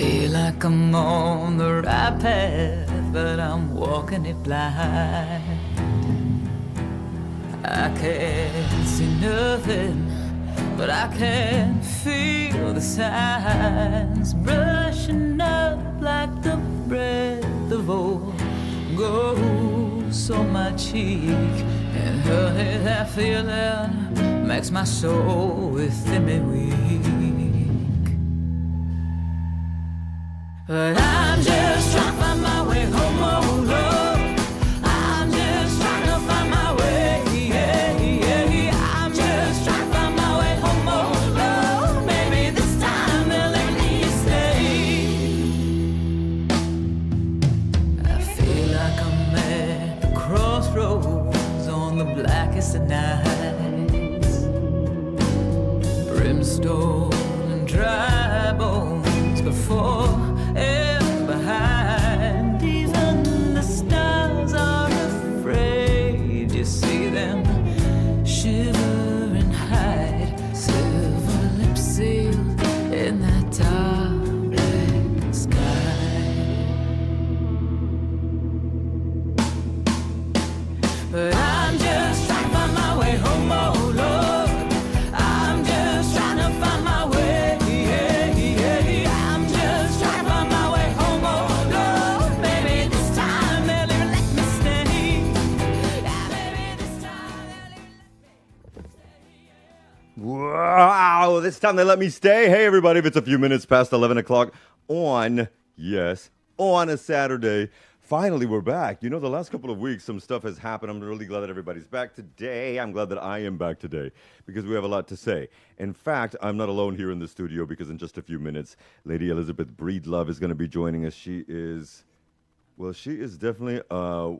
feel like I'm on the right path, but I'm walking it blind. I can't see nothing, but I can feel the signs brushing up like the breath of old goes on my cheek. And honey, that feeling makes my soul within me weak. But I'm just trying to find my way home, oh Lord. I'm just trying to find my way, yeah, yeah. I'm just trying to find my way home, oh Lord. Maybe this time they'll let me stay. I feel like I'm at the crossroads on the blackest of nights. Brimstone and dry bones before and behind. Even the stars are afraid. You see them shiver and hide. Silver lips sealed in that dark black sky. But I'm just trying to find my way home, oh Lord. I'm just trying to find my way, yeah, yeah. I'm just trying to find my way home, oh Lord. Maybe this time they'll let me stay. Yeah, maybe this time they'll let me stay. Wow, this time they let me stay. Hey, everybody, if it's a few minutes past 11 o'clock on a Saturday, finally we're back. You know, the last couple of weeks, some stuff has happened. I'm really glad that everybody's back today. I'm glad that I am back today because we have a lot to say. In fact, I'm not alone here in the studio because in just a few minutes, Lady Elizabeth Breedlove is going to be joining us. She is definitely a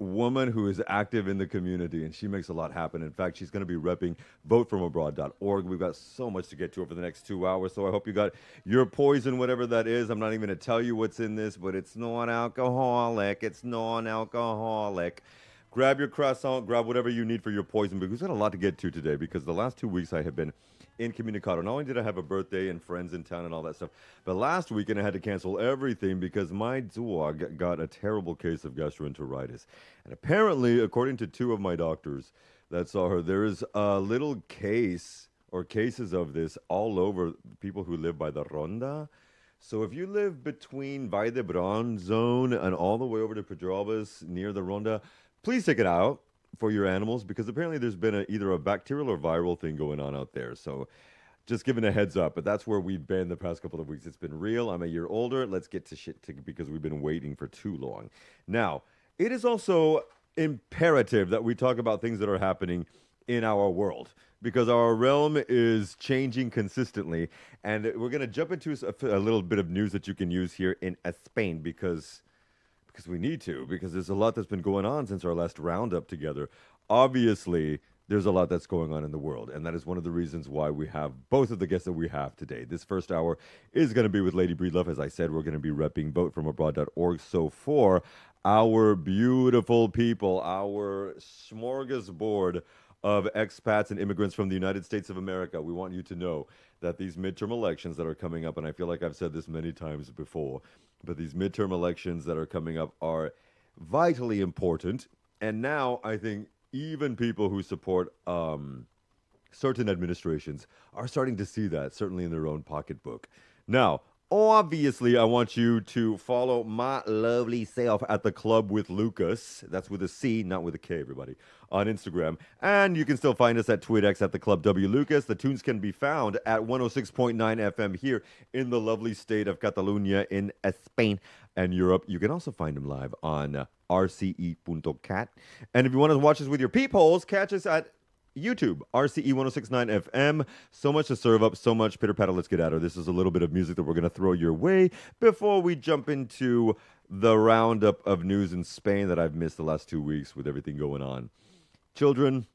woman who is active in the community, and she makes a lot happen. In fact, she's going to be repping votefromabroad.org. We've got so much to get to over the next 2 hours, so I hope you got your poison, whatever that is. I'm not even going to tell you what's in this, but it's non-alcoholic. It's non-alcoholic. Grab your croissant, grab whatever you need for your poison, because we've got a lot to get to today, because the last 2 weeks I have been incommunicado. Not only did I have a birthday and friends in town and all that stuff, but last weekend I had to cancel everything because my dog got a terrible case of gastroenteritis. And apparently, according to two of my doctors that saw her, there is a little case or cases of this all over people who live by the Ronda. So if you live between Valle de Bron zone and all the way over to Pedralbas near the Ronda, please take it out for your animals, because apparently there's been either a bacterial or viral thing going on out there. So just giving a heads up, but that's where we've been the past couple of weeks. It's been real. I'm a year older. Let's get to shit because we've been waiting for too long. Now, it is also imperative that we talk about things that are happening in our world, because our realm is changing consistently. And we're going to jump into a little bit of news that you can use here in Spain, because we need to, because there's a lot that's been going on since our last roundup together. Obviously, there's a lot that's going on in the world, and that is one of the reasons why we have both of the guests that we have today. This first hour is going to be with Lady Breedlove. As I said, we're going to be repping votefromabroad.org. So for our beautiful people, our smorgasbord of expats and immigrants from the United States of America, we want you to know that these midterm elections that are coming up, and I feel like I've said this many times before, but these midterm elections that are coming up are vitally important. And now I think even people who support certain administrations are starting to see that, certainly in their own pocketbook. Now, obviously, I want you to follow my lovely self at The Club with Lucas. That's with a C, not with a K, everybody, on Instagram. And you can still find us at TwitX at The Club W Lucas. The tunes can be found at 106.9 FM here in the lovely state of Catalonia in Spain and Europe. You can also find them live on rce.cat. And if you want to watch us with your peepholes, catch us at YouTube, RCE 1069 FM. So much to serve up, so much pitter patter. Let's get at her. This is a little bit of music that we're going to throw your way before we jump into the roundup of news in Spain that I've missed the last 2 weeks with everything going on. Children,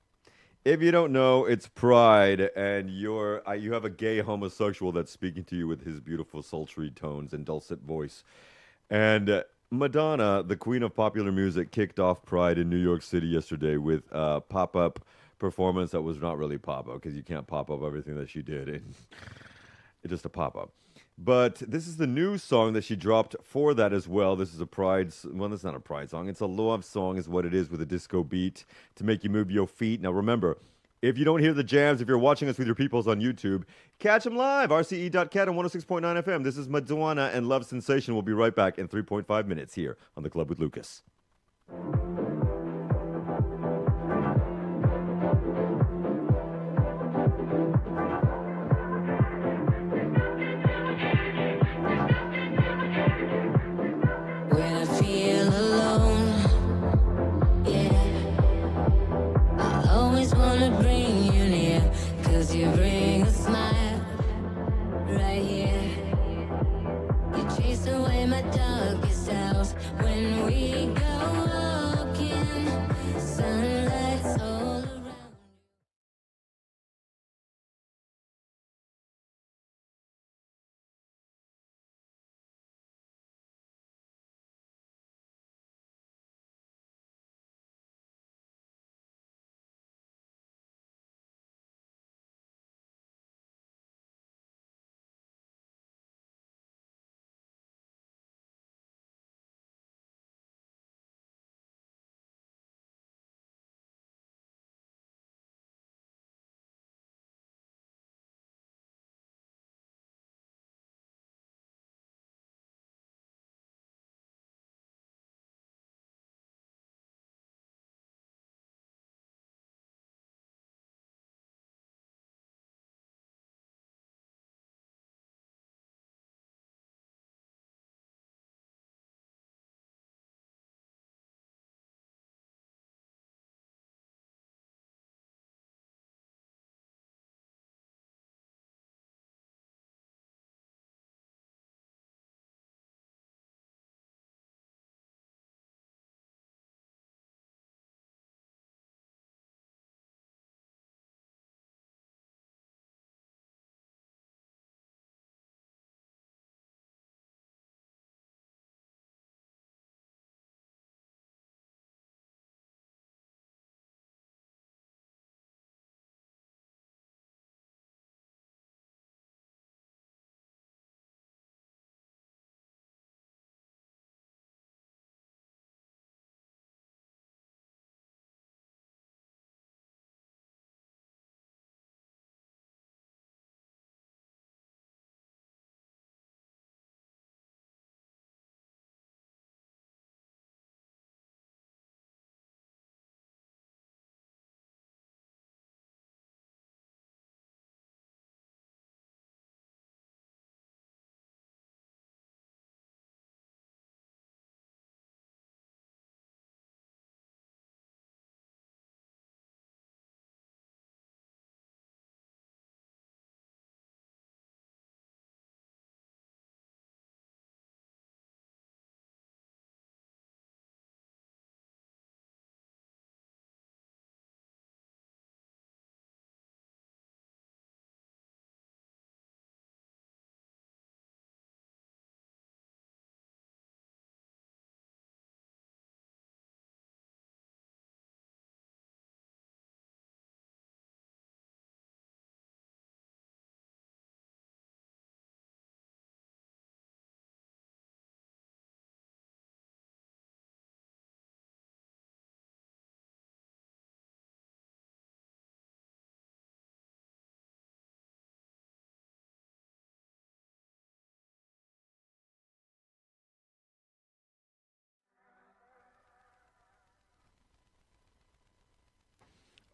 if you don't know, it's Pride, and you have a gay homosexual that's speaking to you with his beautiful sultry tones and dulcet voice. And Madonna, the queen of popular music, kicked off Pride in New York City yesterday with a pop-up performance that was not really pop-up, because you can't pop up everything that she did. It's just a pop-up. But this is the new song that she dropped for that as well. This is a well, that's not a pride song. It's a love song, is what it is, with a disco beat to make you move your feet. Now, remember, if you don't hear the jams, if you're watching us with your peoples on YouTube, catch them live, rce.cat on 106.9 FM. This is Madonna and Love Sensation. We'll be right back in 3.5 minutes here on The Club with Lucas. When I feel alone, yeah, I always wanna bring you near, 'cause you bring a smile right here. You chase away my darkest hours when we go walking, sunlight's all around.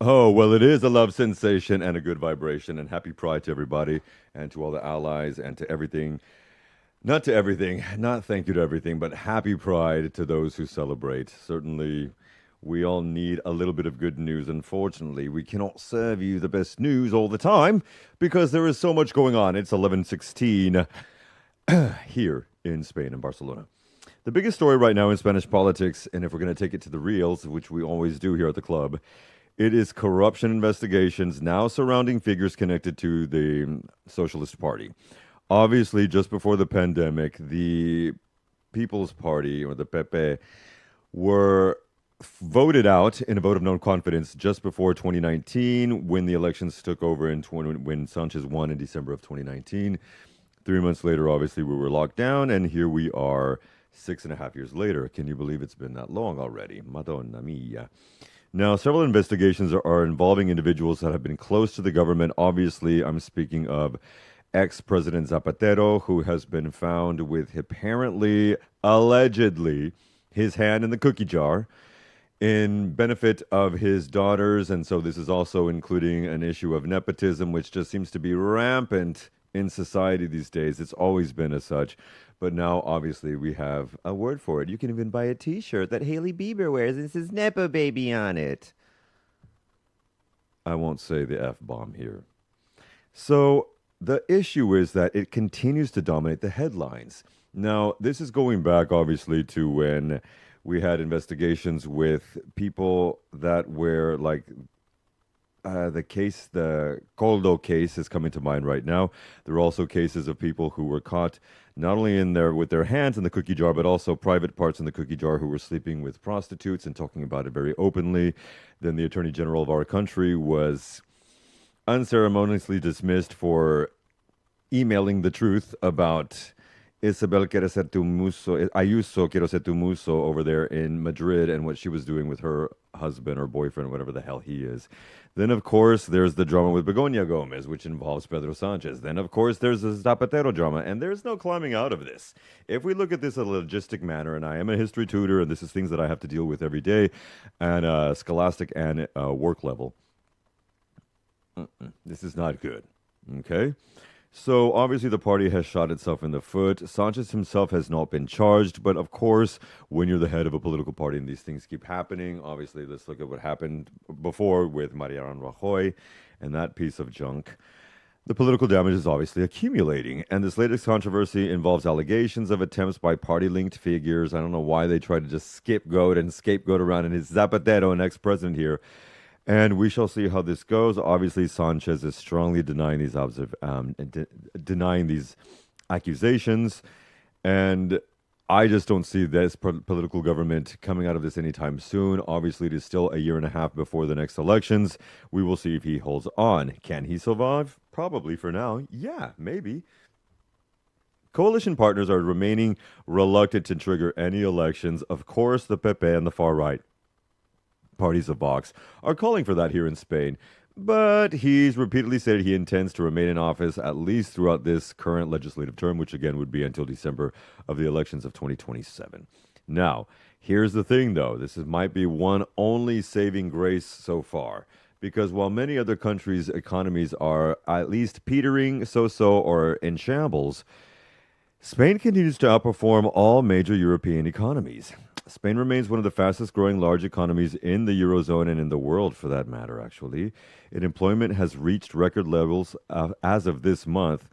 Oh, well, it is a love sensation and a good vibration. And happy Pride to everybody and to all the allies and to everything. Not to everything, not thank you to everything, but happy Pride to those who celebrate. Certainly, we all need a little bit of good news. Unfortunately, we cannot serve you the best news all the time because there is so much going on. It's 11:16 here in Spain and Barcelona. The biggest story right now in Spanish politics, and if we're going to take it to the reals, which we always do here at the club, it is corruption investigations now surrounding figures connected to the Socialist Party. Obviously, just before the pandemic, the People's Party, or the PP, were voted out in a vote of no confidence just before 2019 when the elections took over when Sanchez won in December of 2019. 3 months later, obviously, we were locked down, and here we are 6.5 years later. Can you believe it's been that long already? Madonna mia. Now, several investigations are involving individuals that have been close to the government. Obviously, I'm speaking of ex-President Zapatero, who has been found with apparently, allegedly, his hand in the cookie jar in benefit of his daughters. And so this is also including an issue of nepotism, which just seems to be rampant in society these days. It's always been as such. But now, obviously, we have a word for it. You can even buy a T-shirt that Hailey Bieber wears, and it says Nepo Baby on it. I won't say the F-bomb here. So the issue is that it continues to dominate the headlines. Now, this is going back, obviously, to when we had investigations with people that were like the Coldo case is coming to mind right now. There are also cases of people who were caught not only in there with their hands in the cookie jar, but also private parts in the cookie jar, who were sleeping with prostitutes and talking about it very openly. Then the Attorney General of our country was unceremoniously dismissed for emailing the truth about Isabel quiere ser tu muso, Ayuso quiero ser tu muso over there in Madrid, and what she was doing with her husband or boyfriend, whatever the hell he is. Then, of course, there's the drama with Begoña Gomez, which involves Pedro Sanchez. Then, of course, there's the Zapatero drama, and there's no climbing out of this. If we look at this in a logistic manner, and I am a history tutor, and this is things that I have to deal with every day, and scholastic and work level, this is not good, okay? So, obviously, the party has shot itself in the foot. Sanchez himself has not been charged, but of course, when you're the head of a political party and these things keep happening, obviously, let's look at what happened before with Mariano Rajoy and that piece of junk. The political damage is obviously accumulating, and this latest controversy involves allegations of attempts by party-linked figures. I don't know why they try to just scapegoat around, and it's Zapatero, an ex-president here. And we shall see how this goes. Obviously, Sanchez is strongly denying these accusations, and I just don't see this political government coming out of this anytime soon. Obviously, it is still a year and a half before the next elections. We will see if he holds on. Can he survive? Probably for now. Yeah, maybe. Coalition partners are remaining reluctant to trigger any elections. Of course, the Pepe and the far right parties of Vox are calling for that here in Spain. But he's repeatedly said he intends to remain in office at least throughout this current legislative term, which again would be until December of the elections of 2027. Now, here's the thing, though. Might be one only saving grace so far. Because while many other countries' economies are at least petering, so-so, or in shambles, Spain continues to outperform all major European economies. Spain remains one of the fastest growing large economies in the Eurozone and in the world, for that matter, actually. Employment has reached record levels as of this month.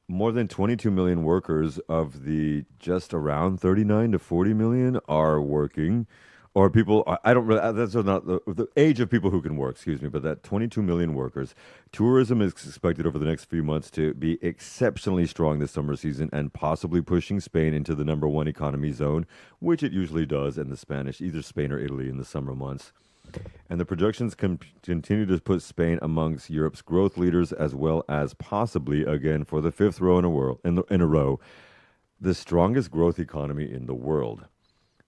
More than 22 million workers of the just around 39 to 40 million are working. Or people, I don't really, that's not the age of people who can work, but that 22 million workers. Tourism is expected over the next few months to be exceptionally strong this summer season and possibly pushing Spain into the number one economy zone, which it usually does in the Spanish, either Spain or Italy in the summer months. And the projections continue to put Spain amongst Europe's growth leaders, as well as possibly, again, for the fifth row in a row, the strongest growth economy in the world.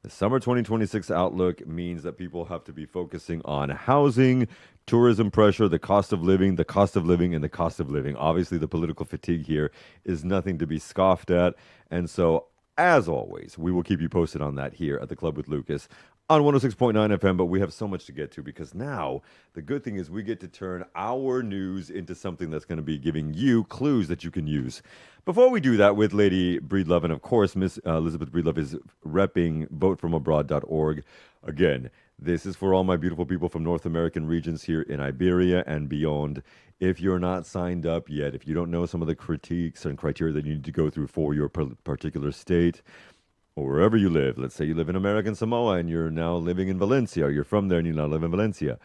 The summer 2026 outlook means that people have to be focusing on housing, tourism pressure, the cost of living, and the cost of living. Obviously, the political fatigue here is nothing to be scoffed at. And so, as always, we will keep you posted on that here at the Club with Lucas on 106.9 FM. But we have so much to get to, because now the good thing is we get to turn our news into something that's going to be giving you clues that you can use. Before we do that with Lady Breedlove, and of course, Miss Elizabeth Breedlove is repping votefromabroad.org. Again, this is for all my beautiful people from North American regions here in Iberia and beyond. If you're not signed up yet, if you don't know some of the critiques and criteria that you need to go through for your particular state, or wherever you live, let's say you live in American Samoa and you're now living in Valencia, or you're from there and you now live in Valencia,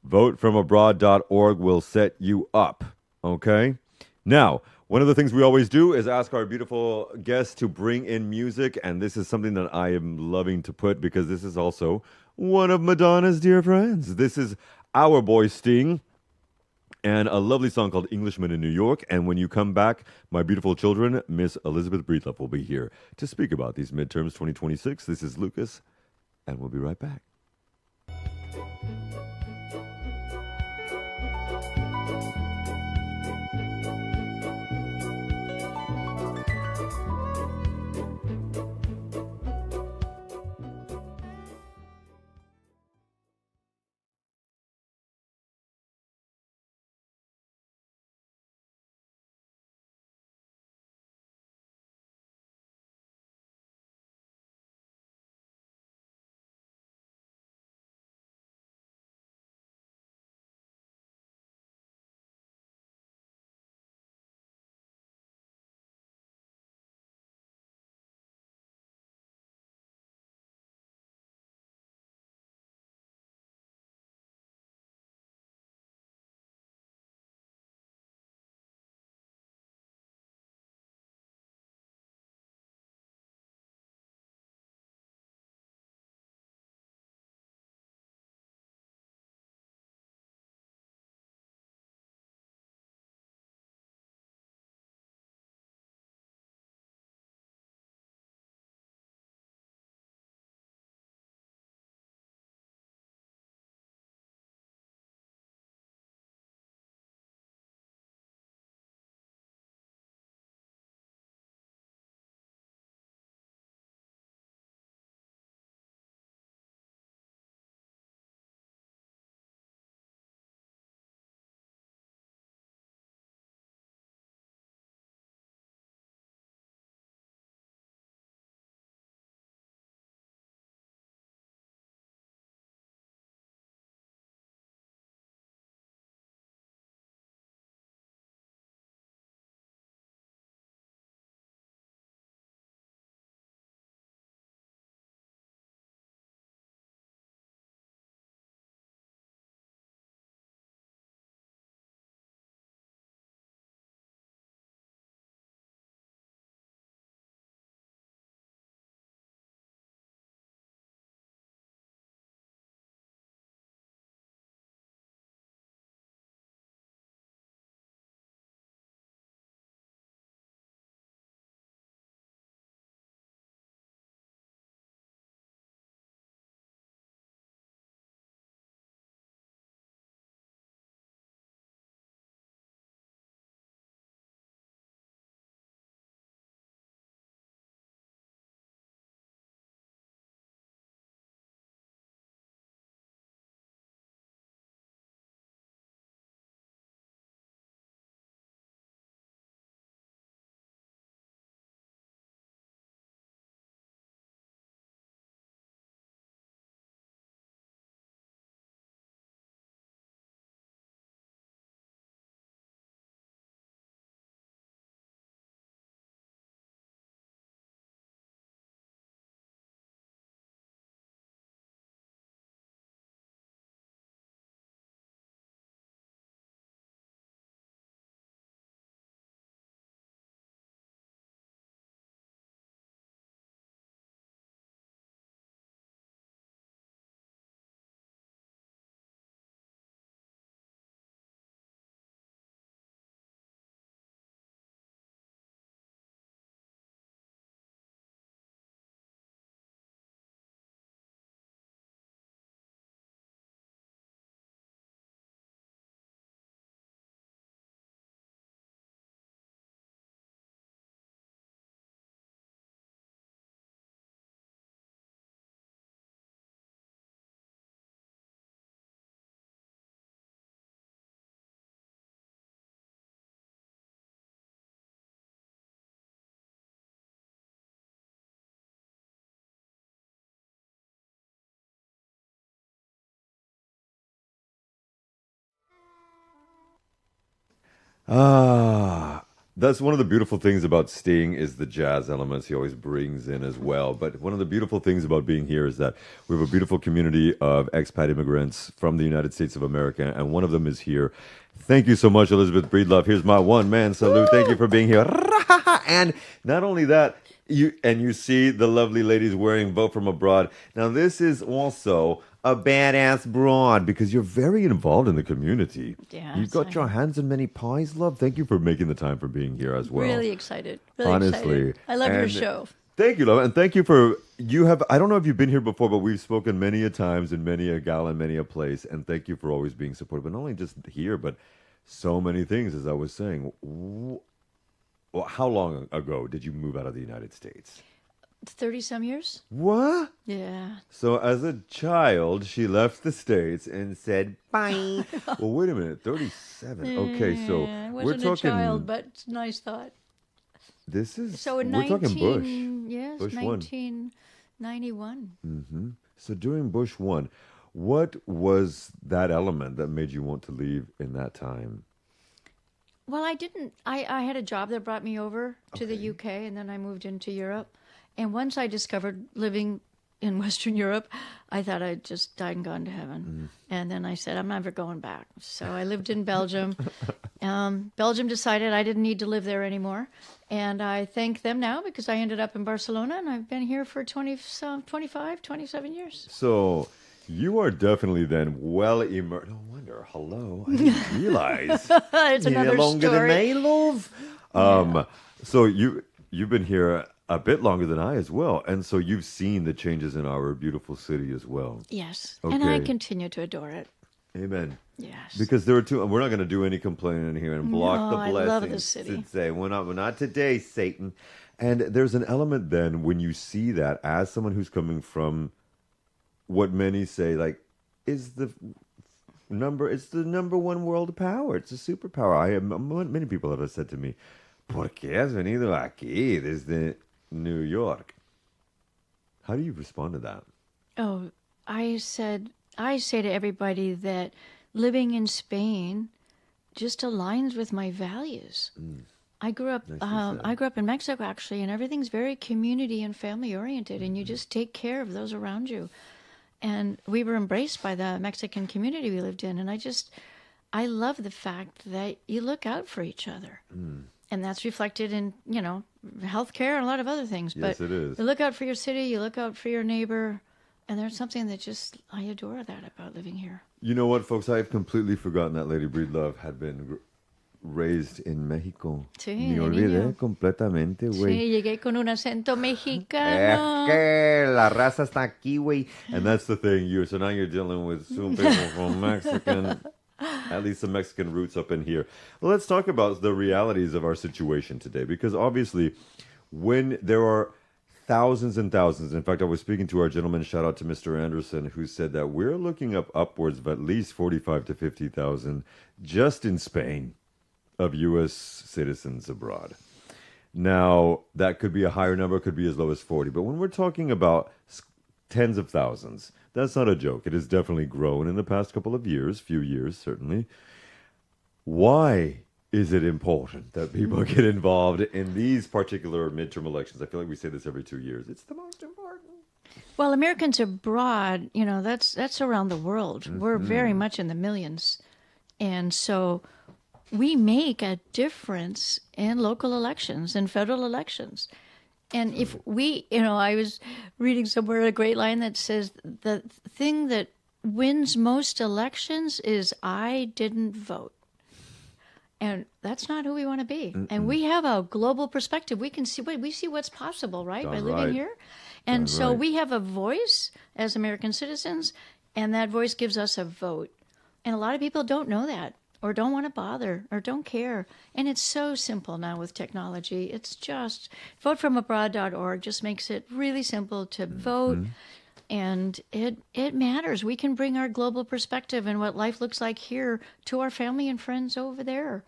votefromabroad.org will set you up, okay? Now, one of the things we always do is ask our beautiful guests to bring in music, and this is something that I am loving to put, because this is also one of Madonna's dear friends. This is our boy Sting, and a lovely song called Englishman in New York. And when you come back, my beautiful children, Miss Elizabeth Breedlove will be here to speak about these midterms 2026. This is Lucas, and we'll be right back. Ah, that's one of the beautiful things about Sting is the jazz elements he always brings in as well. But one of the beautiful things about being here is that we have a beautiful community of expat immigrants from the United States of America, and one of them is here. Thank you so much, Elizabeth Breedlove. Here's my one man salute. Thank you for being here. And not only that, you see the lovely ladies wearing Vote from Abroad. Now this is also a badass broad because you're very involved in the community. Yes, You've got your hands in many pies, love. Thank you for making the time for being here as well. Really excited. Really Honestly. excited. I love your And show. Thank you, love. And thank you for you have I don't know if you've been here before, but we've spoken many a times in many a gala and many a place. And thank you for always being supportive. But not only just here, but so many things, as I was saying. Well, how long ago did you move out of the United States? 30-some years? What? Yeah. So as a child, she left the States and said, bye. Well, wait a minute. 37. Okay, so I we're wasn't talking. a child, but it's a nice thought. This is. So in we're talking Bush. Yes, Bush 1991. Mm-hmm. So during Bush 1, what was that element that made you want to leave in that time? Well, I didn't. I had a job that brought me over to the UK, and then I moved into Europe. And once I discovered living in Western Europe, I thought I'd just died and gone to heaven. And then I said, I'm never going back. So I lived in Belgium. Belgium decided I didn't need to live there anymore. And I thank them now because I ended up in Barcelona, and I've been here for 25, 27 years. So you are definitely then well immersed. No wonder. Hello. I didn't realize. It's another longer story. than me, love. So you've been here a bit longer than I as well, and so you've seen the changes in our beautiful city as well. Yes, and I Okay. continue to adore it. Amen. Yes. Because there are two. We're not going to do any complaining here and block No, the I blessings. love this city. And say we're not today, Satan. And there's an element then when you see that as someone who's coming from what many say like is the number one world power. It's a superpower. Many people have said to me, "¿Por qué has venido aquí desde New York?" How do you respond to that? Oh, I say to everybody that living in Spain just aligns with my values. I grew up in Mexico actually, and everything's very community and family oriented, and you just take care of those around you. And we were embraced by the Mexican community we lived in, and I love the fact that you look out for each other. And that's reflected in, healthcare and a lot of other things. Yes, but it is. You look out for your city, you look out for your neighbor, and there's something that I adore that about living here. You know what, folks? I've completely forgotten that Lady Breedlove had been raised in Mexico. Sí, Me de olvidé niño. completamente, Sí, güey. llegué con un acento Es mexicano. que la raza está aquí, güey. And that's the thing. So now you're dealing with some people from Mexican, at least some Mexican roots up in here. Well, let's talk about the realities of our situation today, because obviously, when there are thousands and thousands. In fact, I was speaking to our gentleman, shout out to Mr. Anderson, who said that we're looking up upwards of at least 45 to 50,000 just in Spain of U.S. citizens abroad. Now, that could be a higher number, could be as low as 40. But when we're talking about tens of thousands, that's not a joke. It has definitely grown in the past couple of years, few years certainly. Why is it important that people get involved in these particular midterm elections? I feel like we say this every 2 years. It's the most important. Well, Americans abroad, that's around the world. We're very much in the millions. And so we make a difference in local elections and federal elections. And if I was reading somewhere a great line that says the thing that wins most elections is I didn't vote. And that's not who we want to be. And we have a global perspective. We can see what's possible, right, by living right. here. And so right. we have a voice as American citizens, and that voice gives us a vote. And a lot of people don't know that, or don't want to bother, or don't care. And it's so simple now with technology. It's just votefromabroad.org just makes it really simple to vote. And it matters. We can bring our global perspective and what life looks like here to our family and friends over there.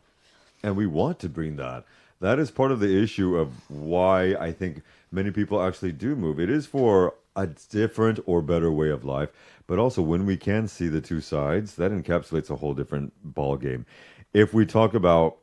And we want to bring that. That is part of the issue of why I think many people actually do move. It is for a different or better way of life. But also when we can see the two sides, that encapsulates a whole different ball game. If we talk about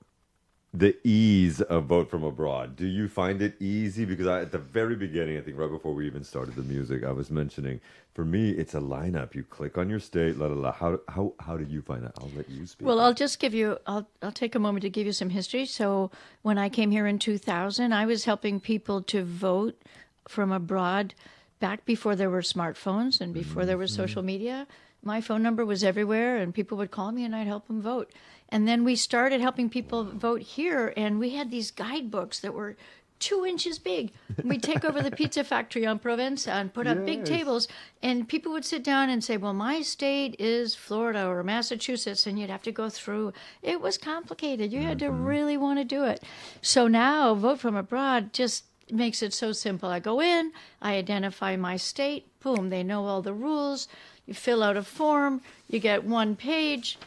the ease of vote from abroad. Do you find it easy? Because at the very beginning, I think right before we even started the music, I was mentioning, for me, it's a lineup. You click on your state, la la la. How did you find that? I'll let you speak. Well, I'll just give you, I'll take a moment to give you some history. So when I came here in 2000, I was helping people to vote from abroad back before there were smartphones and before there was social media. My phone number was everywhere and people would call me and I'd help them vote. And then we started helping people vote here, and we had these guidebooks that were 2 inches big. We'd take over the pizza factory on Provenza and put up big tables, and people would sit down and say, well, my state is Florida or Massachusetts, and you'd have to go through. It was complicated. You had to really want to do it. So now Vote from Abroad just makes it so simple. I go in, I identify my state, boom, they know all the rules. You fill out a form, you get one page,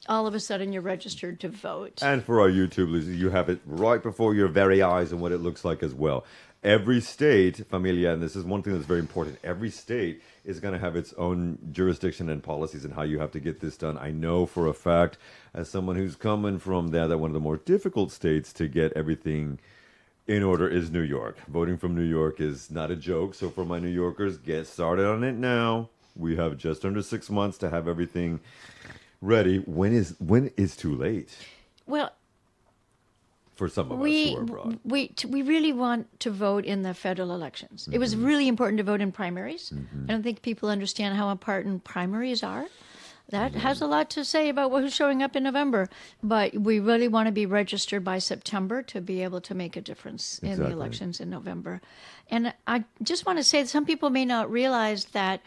all of a sudden you're registered to vote. And for our YouTube listeners, you have it right before your very eyes and what it looks like as well. Every state, Familia, and this is one thing that's very important, every state is going to have its own jurisdiction and policies and how you have to get this done. I know for a fact, as someone who's coming from there, that one of the more difficult states to get everything in order is New York. Voting from New York is not a joke. So for my New Yorkers, get started on it now. We have just under 6 months to have everything ready. When is too late? Well, for some of us who are abroad. We really want to vote in the federal elections. It was really important to vote in primaries. I don't think people understand how important primaries are. That has a lot to say about who's showing up in November. But we really want to be registered by September to be able to make a difference in the elections in November. And I just want to say that some people may not realize that,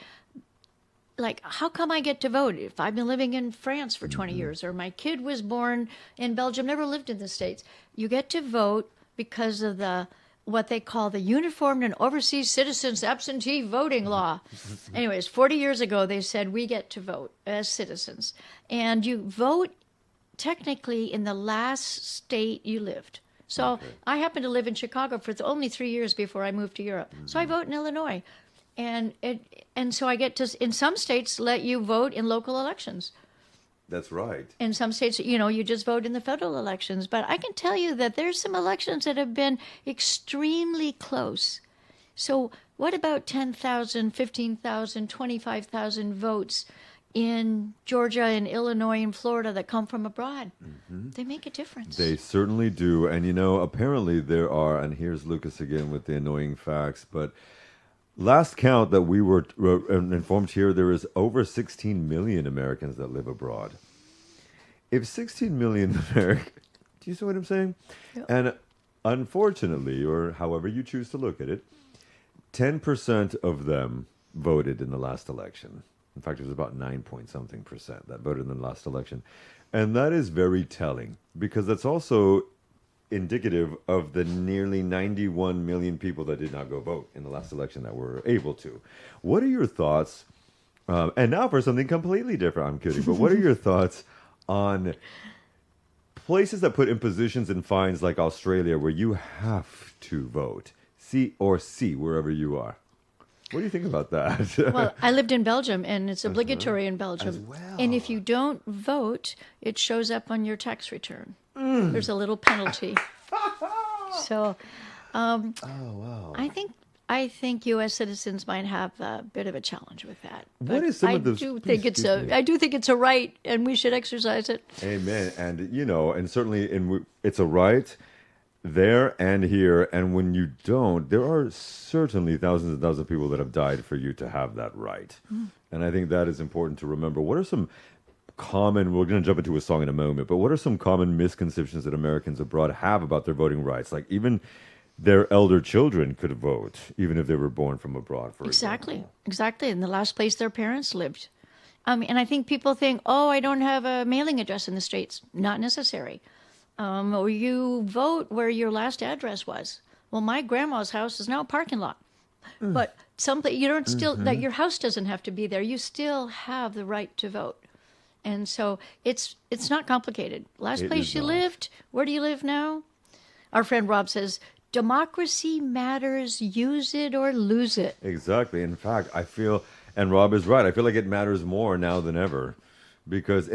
like, how come I get to vote if I've been living in France for 20 years, or my kid was born in Belgium, never lived in the States? You get to vote because of what they call the Uniformed and Overseas Citizens Absentee Voting Law. Anyways, 40 years ago, they said we get to vote as citizens. And you vote technically in the last state you lived. So I happened to live in Chicago for only 3 years before I moved to Europe. So I vote in Illinois. And so I get to, in some states, let you vote in local elections. That's right. In some states, you just vote in the federal elections. But I can tell you that there's some elections that have been extremely close. So what about 10,000, 15,000, 25,000 votes in Georgia and Illinois and Florida that come from abroad? They make a difference. They certainly do. And, apparently there are, and here's Lucas again with the annoying facts, but last count that we were informed here, there is over 16 million Americans that live abroad. If 16 million Americans, do you see what I'm saying? Yep. And unfortunately, or however you choose to look at it, 10% of them voted in the last election. In fact, it was about 9-point-something% that voted in the last election. And that is very telling, because that's also indicative of the nearly 91 million people that did not go vote in the last election that were able to. What are your thoughts? And now for something completely different. I'm kidding. But what are your thoughts on places that put impositions and fines like Australia where you have to vote, C wherever you are? What do you think about that? Well, I lived in Belgium, and it's obligatory in Belgium. As well. And if you don't vote, it shows up on your tax return. There's a little penalty. So, oh wow! I think U.S. citizens might have a bit of a challenge with that. What is some of those? I do think it's a right, and we should exercise it. Amen. And and certainly, it's a right there and here. And when you don't, there are certainly thousands and thousands of people that have died for you to have that right. And I think that is important to remember. What are some common, we're going to jump into a song in a moment, but what are some common misconceptions that Americans abroad have about their voting rights? Like even their elder children could vote, even if they were born from abroad, for example. Exactly. In the last place their parents lived. And I think people think, I don't have a mailing address in the States. Not necessary. Or you vote where your last address was. Well, my grandma's house is now a parking lot. But you don't still, that your house doesn't have to be there. You still have the right to vote. And so it's not complicated. Last place you lived, where do you live now? Our friend Rob says, democracy matters, use it or lose it. Exactly. In fact, I feel, and Rob is right, I feel like it matters more now than ever. Because,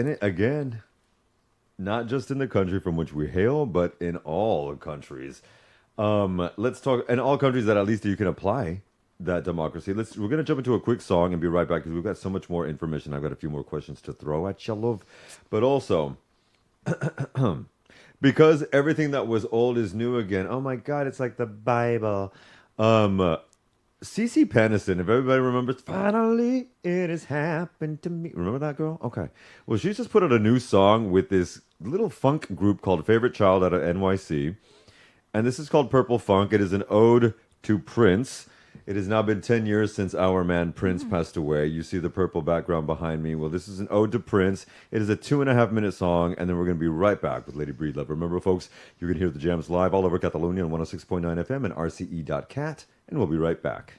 not just in the country from which we hail, but in all countries. Let's talk in all countries that at least you can apply that democracy. We're gonna jump into a quick song and be right back because we've got so much more information. I've got a few more questions to throw at you, love. But also, because everything that was old is new again. Oh my God, it's like the Bible. CC Peniston, if everybody remembers, finally it has happened to me. Remember that girl? Okay. Well, she's just put out a new song with this little funk group called Favorite Child out of NYC. And this is called Purple Funk. It is an ode to Prince. It has now been 10 years since our man Prince passed away. You see the purple background behind me. Well, this is an ode to Prince. It is a 2.5-minute song, and then we're going to be right back with Lady Breedlove. Remember, folks, you can hear the jams live all over Catalonia on 106.9 FM and rce.cat, and we'll be right back.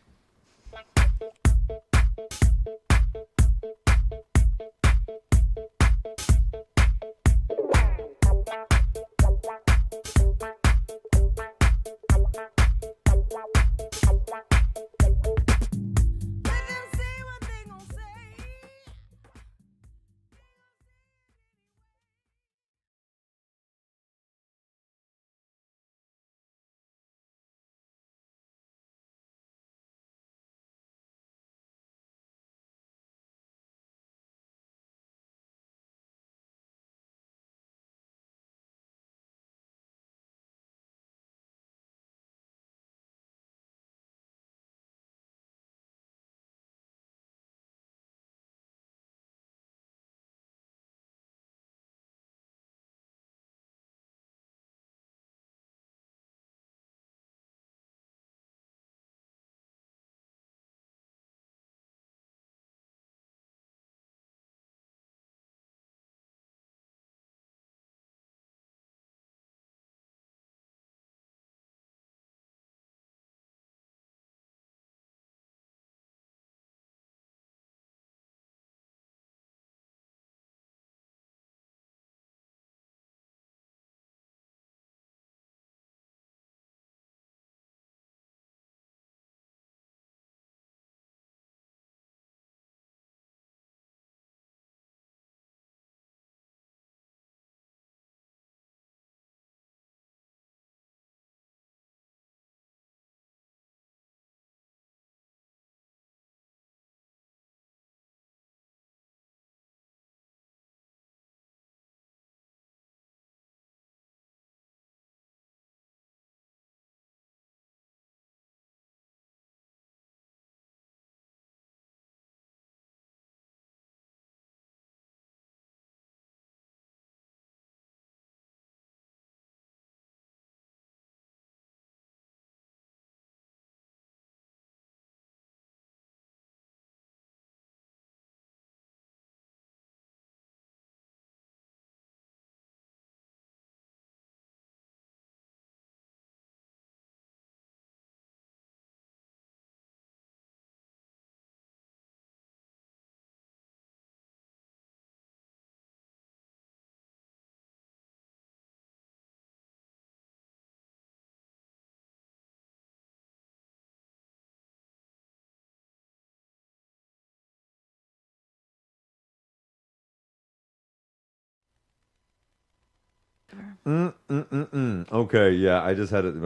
Okay, yeah, I just had it.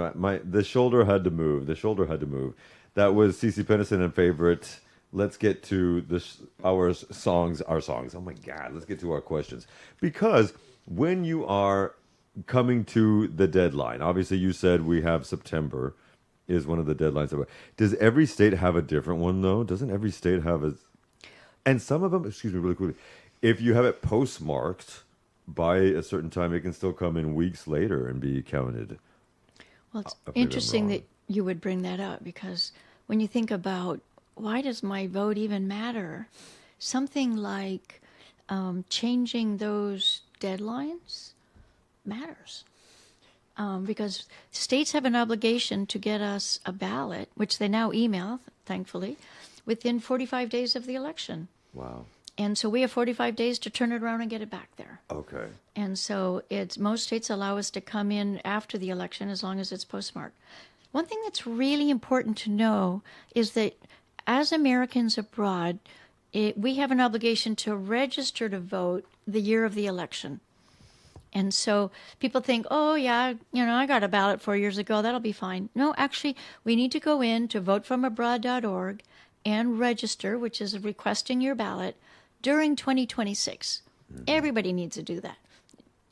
The shoulder had to move. The shoulder had to move. That was CC Peniston and Favorite. Let's get to our songs. Our songs. Oh my God, let's get to our questions. Because when you are coming to the deadline, obviously you said we have September is one of the deadlines. Does every state have a different one though? Doesn't every state have a? And some of them, excuse me, really quickly, if you have it postmarked by a certain time, it can still come in weeks later and be counted. Well, it's Maybe I'm interesting wrong. that you would bring that up because when you think about why does my vote even matter, something like changing those deadlines matters. Because states have an obligation to get us a ballot, which they now email, thankfully, within 45 days of the election. Wow. And so we have 45 days to turn it around and get it back there. Okay. And so most states allow us to come in after the election as long as it's postmarked. One thing that's really important to know is that as Americans abroad, we have an obligation to register to vote the year of the election. And so people think, oh, yeah, I got a ballot 4 years ago. That'll be fine. No, actually, we need to go in to votefromabroad.org and register, which is requesting your ballot during 2026. Everybody needs to do that.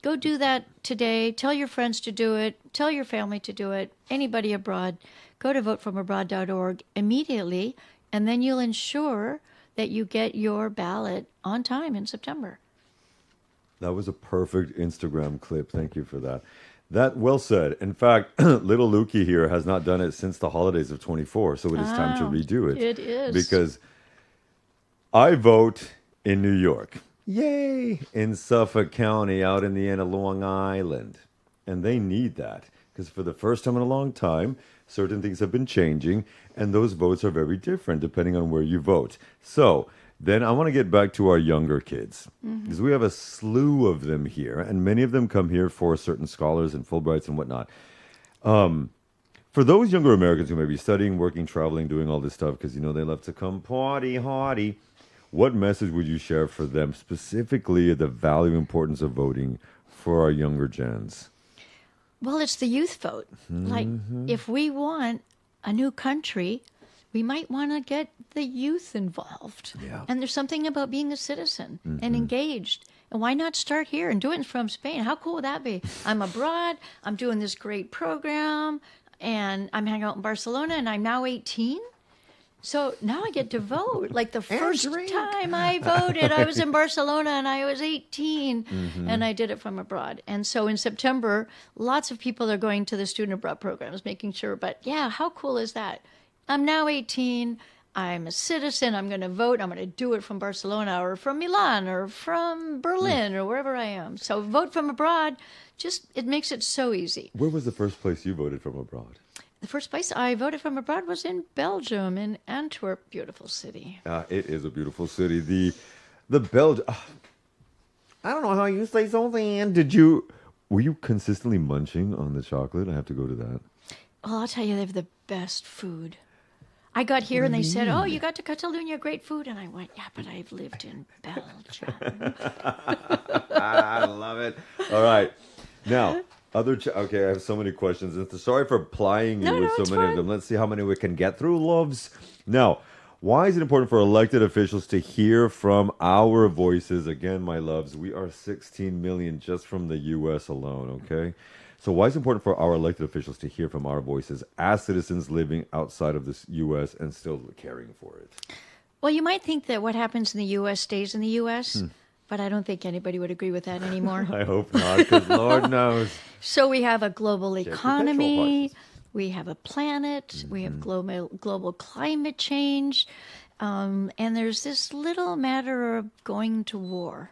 Go do that today. Tell your friends to do it. Tell your family to do it. Anybody abroad, go to votefromabroad.org immediately, and then you'll ensure that you get your ballot on time in September. That was a perfect Instagram clip. Thank you for that. That well said. In fact, little Lukey here has not done it since the holidays of 24, so it is time to redo it. It is. Because I vote in New York. Yay! In Suffolk County, out in the end of Long Island. And they need that. Because for the first time in a long time, certain things have been changing, and those votes are very different depending on where you vote. So then I want to get back to our younger kids, because we have a slew of them here, and many of them come here for certain scholars and Fulbrights and whatnot. For those younger Americans who may be studying, working, traveling, doing all this stuff, because they love to come party hardy, what message would you share for them, specifically the value and importance of voting for our younger gens? Well, it's the youth vote. Like, if we want a new country, we might want to get the youth involved. Yeah. And there's something about being a citizen and engaged. And why not start here and do it from Spain? How cool would that be? I'm abroad, I'm doing this great program, and I'm hanging out in Barcelona, and I'm now 18. So now I get to vote. Like the first time I voted, I was in Barcelona and I was 18 and I did it from abroad. And so in September, lots of people are going to the student abroad programs, making sure. But yeah, how cool is that? I'm now 18. I'm a citizen. I'm going to vote. I'm going to do it from Barcelona or from Milan or from Berlin or wherever I am. So vote from abroad, it makes it so easy. Where was the first place you voted from abroad? The first place I voted from abroad was in Belgium, in Antwerp, beautiful city. It is a beautiful city. The Belgium. I don't know how you say something. Were you consistently munching on the chocolate? I have to go to that. Well, I'll tell you, they have the best food. I got here and they said, "Oh, you got to Catalonia, great food." And I went, "Yeah, but I've lived in Belgium." I love it. All right. Now, okay, I have so many questions. And sorry for plying you with so many of them. Let's see how many we can get through, loves. Now, why is it important for elected officials to hear from our voices? Again, my loves, we are 16 million just from the U.S. alone, okay? So why is it important for our elected officials to hear from our voices as citizens living outside of the U.S. and still caring for it? Well, you might think that what happens in the U.S. stays in the U.S., but I don't think anybody would agree with that anymore. I hope not, because Lord knows. So we have a global economy, we have a planet, we have global climate change, and there's this little matter of going to war.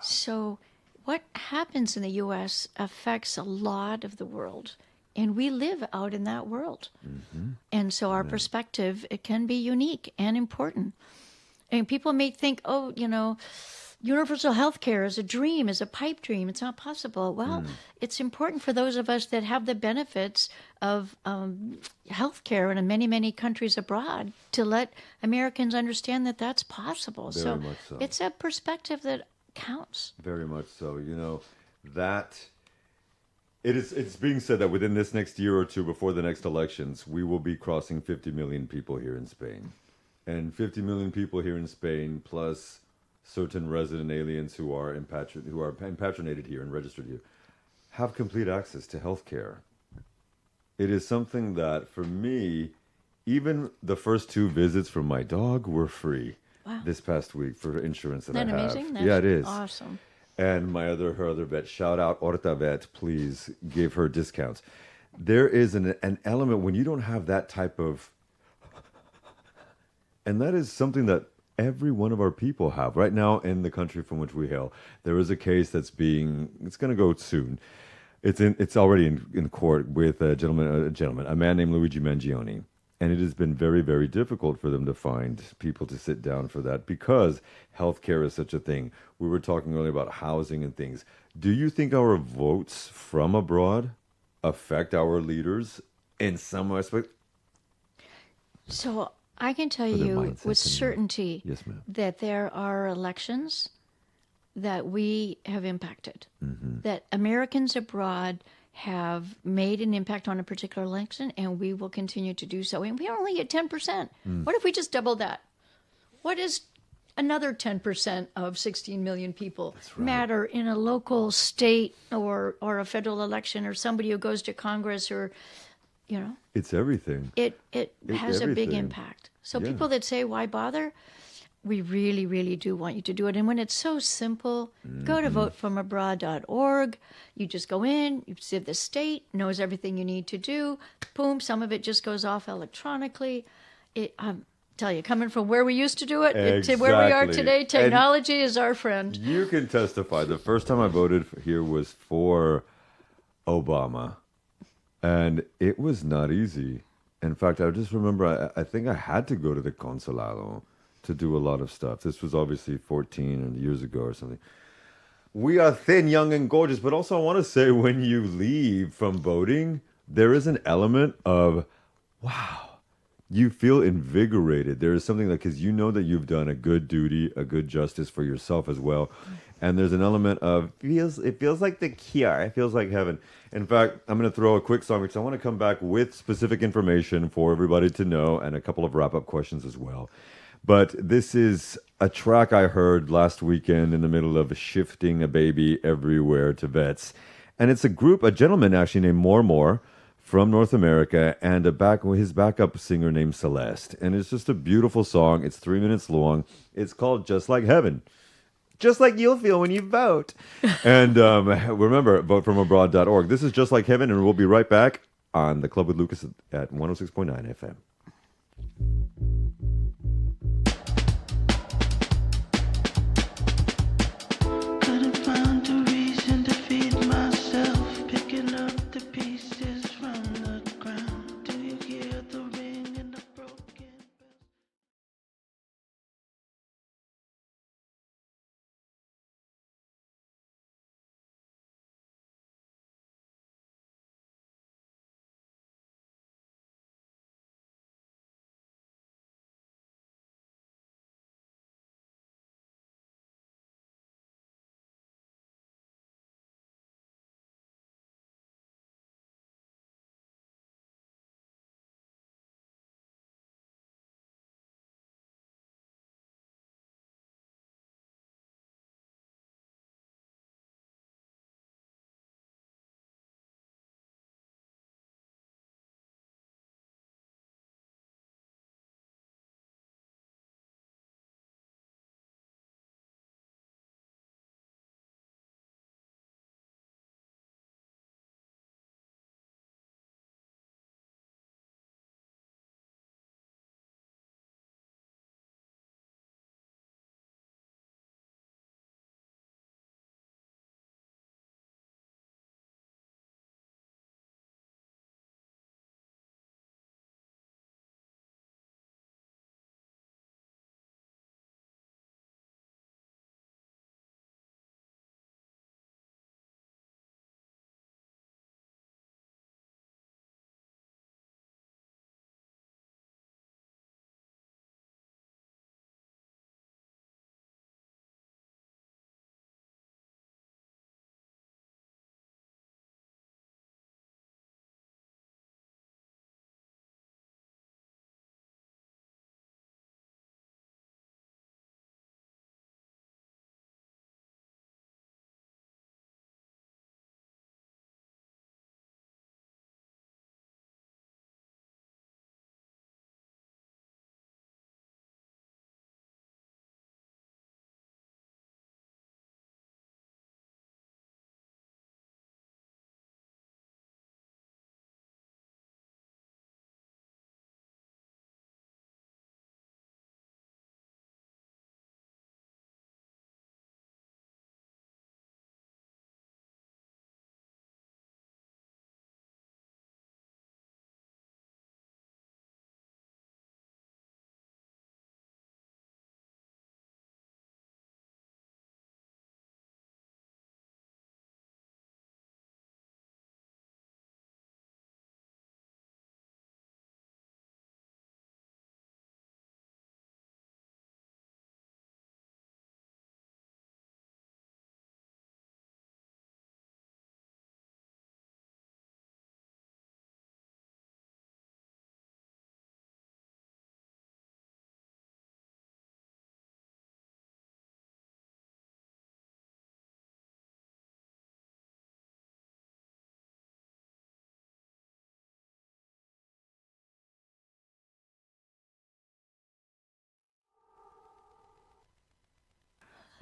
So what happens in the U.S. affects a lot of the world, and we live out in that world. And so our perspective, it can be unique and important. And people may think, oh, universal health care is a dream, is a pipe dream. It's not possible. Well, it's important for those of us that have the benefits of health care in many, many countries abroad to let Americans understand that that's possible. Very much so. It's a perspective that counts. Very much so. That it's being said that within this next year or two before the next elections, we will be crossing 50 million people here in Spain. And 50 million people here in Spain plus certain resident aliens who are patrinated here and registered here have complete access to health care. It is something that, for me, even the first 2 visits from my dog were free this past week for insurance that I have. Isn't that amazing? That's Yeah, it is. Awesome. And her other vet, shout out Horta Vet, please give her discounts. There is an element when you don't have that type of, and that is something that every one of our people have. Right now in the country from which we hail, there is a case it's going to go soon. It's already in court with a man named Luigi Mangione. And it has been very, very difficult for them to find people to sit down for that because healthcare is such a thing. We were talking earlier about housing and things. Do you think our votes from abroad affect our leaders in some aspect? So I can tell you with certainty Yes, ma'am. that there are elections that we have impacted, Mm-hmm. that Americans abroad have made an impact on a particular election, and we will continue to do so. And we are only at 10%. What if we just double that? What is another 10% of 16 million people matter in a local, state, or a federal election, or somebody who goes to Congress, or, you know, It's everything. it has a big everything. impact. So Yeah. people that say, why bother? We really, really do want you to do it. And when it's so simple, go to votefromabroad.org. You just go in, you see the state knows everything you need to do. Boom, some of it just goes off electronically. Tell you, coming from where we used to do it to where we are Exactly. today, And technology is our friend. You can testify. The first time I voted here was for Obama, and it was not easy. In fact, I just remember I think I had to go to the consulado to do a lot of stuff. This was obviously 14 years ago or something. We are thin, young, and gorgeous, but also I want to say when you leave from voting, there is an element of, wow, you feel invigorated. There is something like, because you know that you've done a good duty, a good justice for yourself as well. And there's an element of, it feels like the cure. It feels like heaven. In fact, I'm going to throw a quick song because I want to come back with specific information for everybody to know and a couple of wrap-up questions as well. But this is a track I heard last weekend in the middle of shifting a baby everywhere to vets. And it's a gentleman actually named More from North America, and his backup singer named Celeste. And it's just a beautiful song. It's 3 minutes long. It's called Just Like Heaven. Just like you'll feel when you vote. And remember, votefromabroad.org. This is Just Like Heaven, and we'll be right back on The Club with Lucas at 106.9 FM.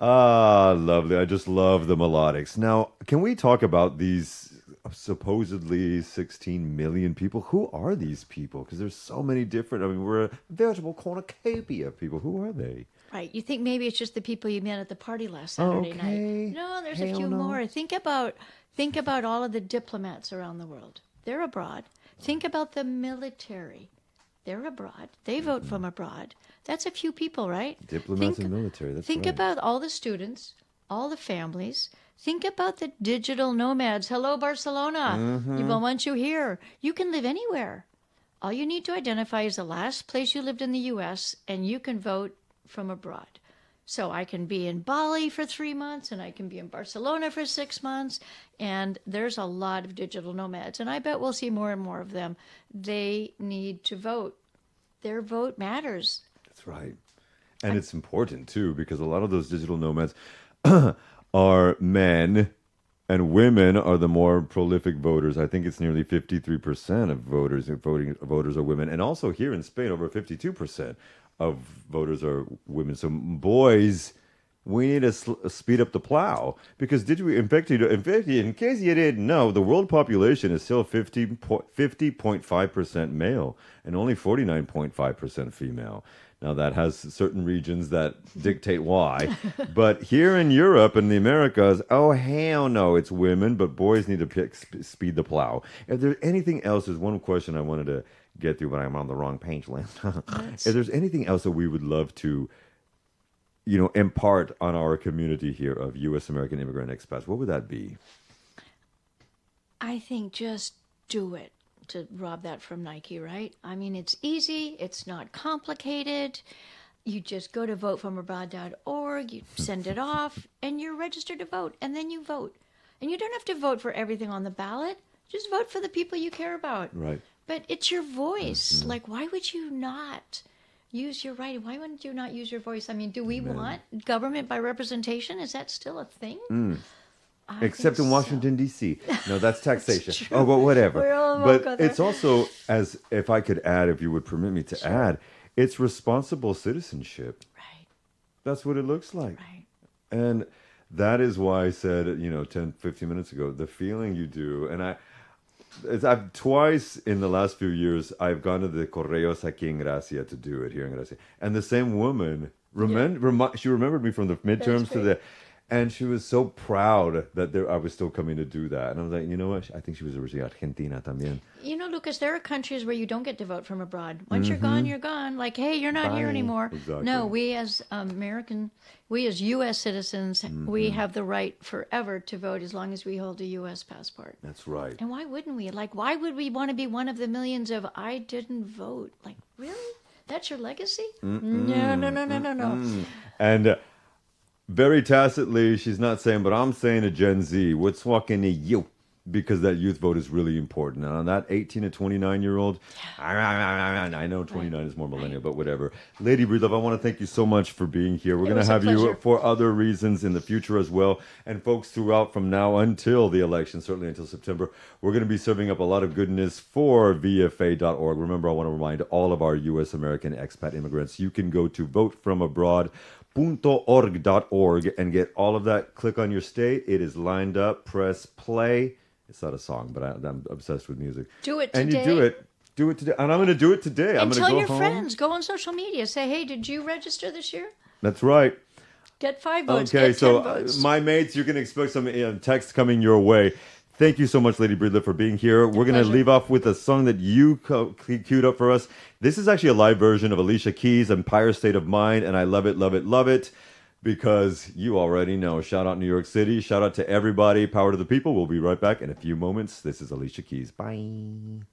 Ah, lovely. I just love the melodics. Now, can we talk about these supposedly 16 million people? Who are these people? Because there's so many different. I mean, we're a veritable cornucopia of people. Who are they? Right. You think maybe it's just the people you met at the party last Oh, Saturday okay. night. No, there's a Hell few no. more. Think about all of the diplomats around the world. They're abroad. Think about the military. They're abroad. They vote from abroad. That's a few people, right? Diplomats and military. That's Think right. about all the students, all the families. Think about the digital nomads. Hello, Barcelona. Mm-hmm. We want you here. You can live anywhere. All you need to identify is the last place you lived in the U.S., and you can vote from abroad. So I can be in Bali for 3 months, and I can be in Barcelona for 6 months, and there's a lot of digital nomads, and I bet we'll see more and more of them. They need to vote. Their vote matters. That's right. And it's important too, because a lot of those digital nomads are men, and women are the more prolific voters. I think it's nearly 53% of voters are women. And also here in Spain, over 52% of voters are women. So boys, we need to speed up the plow, because in fact, in case you didn't know, the world population is still 50.5% male and only 49.5% female. Now, that has certain regions that dictate why. But here in Europe and the Americas, oh, hell no, it's women, but boys need to speed the plow. If there's anything else, there's one question I wanted to get through, but I'm on the wrong page, Lynn. If there's anything else that we would love to, impart on our community here of U.S. American immigrant expats, what would that be? I think just do it, to rob that from Nike, right? I mean, it's easy. It's not complicated. You just go to votefromabroad.org, you send it off, and you're registered to vote, and then you vote. And you don't have to vote for everything on the ballot. Just vote for the people you care about. Right. But it's your voice. Like, why would you not use your right? Why wouldn't you not use your voice? I mean, do we want government by representation? Is that still a thing? I Except think in so. Washington, D.C. No, that's taxation. true. Oh, but whatever. We're all woke But out there. it's also, as if I could add, if you would permit me to add, it's responsible citizenship. Right, That's what it looks like. right. And that is why I said, 10, 15 minutes ago, the feeling you do. And I've twice in the last few years, I've gone to the Correos aquí en Gracia to do it here in Gracia. And the same woman, she remembered me from the midterms to the, and she was so proud that I was still coming to do that. And I was like, you know what? I think she was originally Argentina también. Lucas, there are countries where you don't get to vote from abroad. Once you're gone, you're gone. Like, hey, you're not here Bye. anymore. Exactly. No, we as U.S. citizens, we have the right forever to vote as long as we hold a U.S. passport. That's right. And why wouldn't we? Like, why would we want to be one of the millions of I didn't vote? Like, really? That's your legacy? No. And very tacitly, she's not saying, but I'm saying to Gen Z, what's walking to you? Because that youth vote is really important. And on that 18 to 29-year-old, I know 29 is more millennial, but whatever. Lady Breedlove, I want to thank you so much for being here. We're going to was a have you pleasure. for other reasons in the future as well. And folks, throughout from now until the election, certainly until September, we're going to be serving up a lot of goodness for VFA.org. Remember, I want to remind all of our U.S. American expat immigrants, you can go to votefromabroad.org and get all of that. Click on your state. It is lined up. Press play. It's not a song, but I'm obsessed with music. Do it And today. you do it. Do it today. And I'm going to do it today. I'm And going to tell go your home. friends. Go on social media. Say, hey, did you register this year? That's right. Get 5 votes. Okay, Get so 10 votes. my mates, you can expect some texts coming your way. Thank you so much, Lady Breedlove, for being here. We're going to pleasure. leave off with a song that you queued up for us. This is actually a live version of Alicia Keys' Empire State of Mind, and I love it, love it, love it. Because you already know. Shout out New York City. Shout out to everybody. Power to the people. We'll be right back in a few moments. This is Alicia Keys. Bye.